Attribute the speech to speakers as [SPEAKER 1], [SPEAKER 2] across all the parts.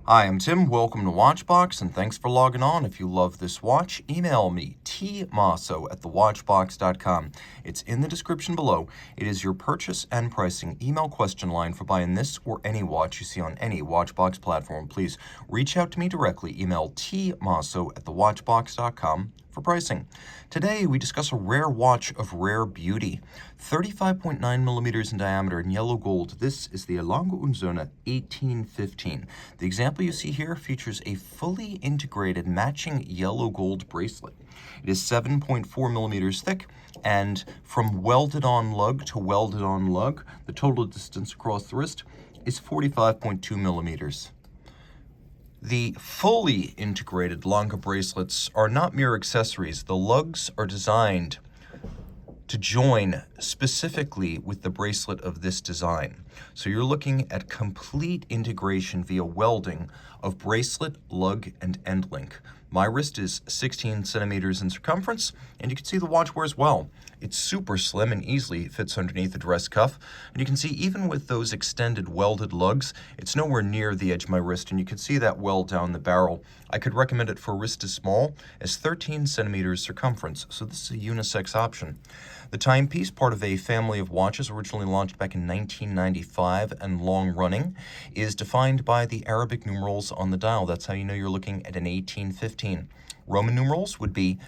[SPEAKER 1] Hi, I'm Tim. Welcome to Watchbox, and thanks for logging on. If you love this watch, email me, tmosso@thewatchbox.com. It's in the description below. It is your purchase and pricing email question line for buying this or any watch you see on any Watchbox platform. Please reach out to me directly. Email tmosso@thewatchbox.com for pricing. Today, we discuss a rare watch of rare beauty. 35.9 millimeters in diameter in yellow gold. This is the Lange Söhne 1815. The example you see here features a fully integrated matching yellow gold bracelet. It is 7.4 millimeters thick, and from welded on lug to welded on lug, the total distance across the wrist is 45.2 millimeters. The fully integrated Lange bracelets are not mere accessories. The lugs are designed to join specifically with the bracelet of this design. So you're looking at complete integration via welding of bracelet, lug, and end link. My wrist is 16 centimeters in circumference, and you can see the watch wears well. It's super slim and easily fits underneath the dress cuff. And you can see even with those extended welded lugs, it's nowhere near the edge of my wrist, and you can see that weld down the barrel. I could recommend it for a wrist as small as 13 centimeters circumference, so this is a unisex option. The timepiece, part of a family of watches originally launched back in 1995 and long running, is defined by the Arabic numerals on the dial. That's how you know you're looking at an 1815. Roman numerals would be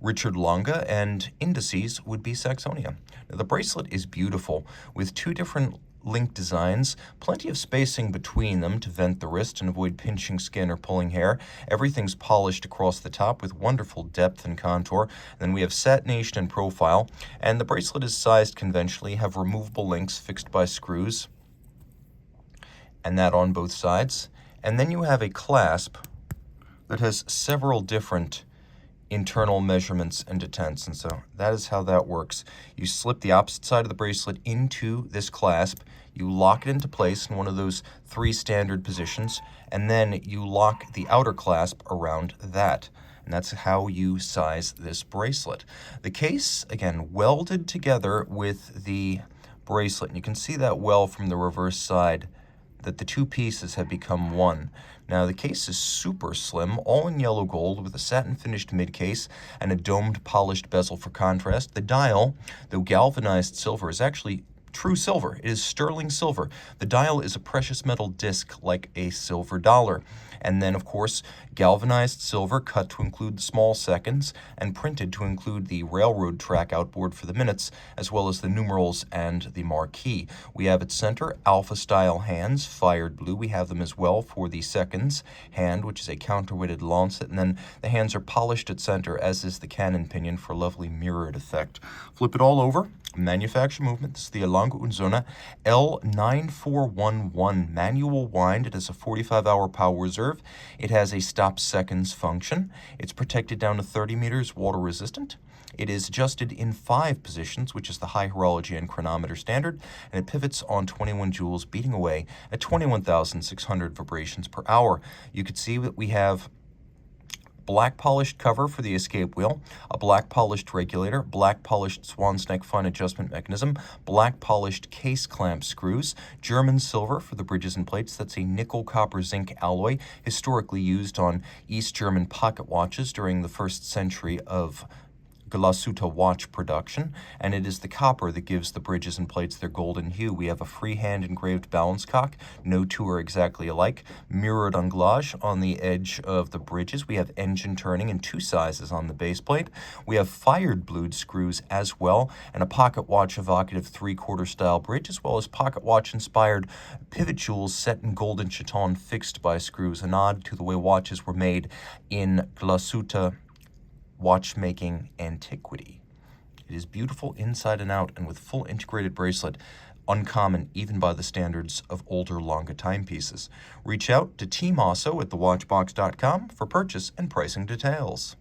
[SPEAKER 1] Richard Lange, and indices would be Saxonia. Now, the bracelet is beautiful with two different link designs, plenty of spacing between them to vent the wrist and avoid pinching skin or pulling hair. Everything's polished across the top with wonderful depth and contour. Then we have satination and profile, and the bracelet is sized conventionally, have removable links fixed by screws, and that on both sides. And then you have a clasp that has several different internal measurements and detents, and so that is how that works. You slip the opposite side of the bracelet into this clasp, you lock it into place in one of those three standard positions, and then you lock the outer clasp around that. And that's how you size this bracelet. The case, again, welded together with the bracelet, and you can see that well from the reverse side, that the two pieces have become one. Now, the case is super slim, all in yellow gold with a satin finished mid case and a domed polished bezel for contrast. The dial, though galvanized silver, is actually true silver. It is sterling silver. The dial is a precious metal disc like a silver dollar. And then, of course, galvanized silver cut to include the small seconds and printed to include the railroad track outboard for the minutes, as well as the numerals and the marquee. We have at center alpha-style hands, fired blue. We have them as well for the seconds hand, which is a counterweighted lancet. And then the hands are polished at center, as is the cannon pinion for a lovely mirrored effect. Flip it all over. Manufacture movement. This is the Lange Söhne L9411 manual wind. It has a 45-hour power reserve. It has a stop seconds function. It's protected down to 30 meters, water resistant. It is adjusted in 5 positions, which is the high horology and chronometer standard, and it pivots on 21 jewels, beating away at 21,600 vibrations per hour. You can see that we have black polished cover for the escape wheel, a black polished regulator, black polished swan's neck fine adjustment mechanism, black polished case clamp screws, German silver for the bridges and plates. That's a nickel copper zinc alloy historically used on East German pocket watches during the first century of Glashütte watch production, and it is the copper that gives the bridges and plates their golden hue. We have a freehand engraved balance cock. No two are exactly alike. Mirrored anglage on the edge of the bridges. We have engine turning in 2 sizes on the base plate. We have fired blued screws as well, and a pocket watch evocative 3/4 style bridge, as well as pocket watch inspired pivot jewels set in golden chaton fixed by screws, a nod to the way watches were made in Glashütte watchmaking antiquity. It is beautiful inside and out, and with full integrated bracelet, uncommon even by the standards of older Lange timepieces. Reach out to Team Mosso at thewatchbox.com for purchase and pricing details.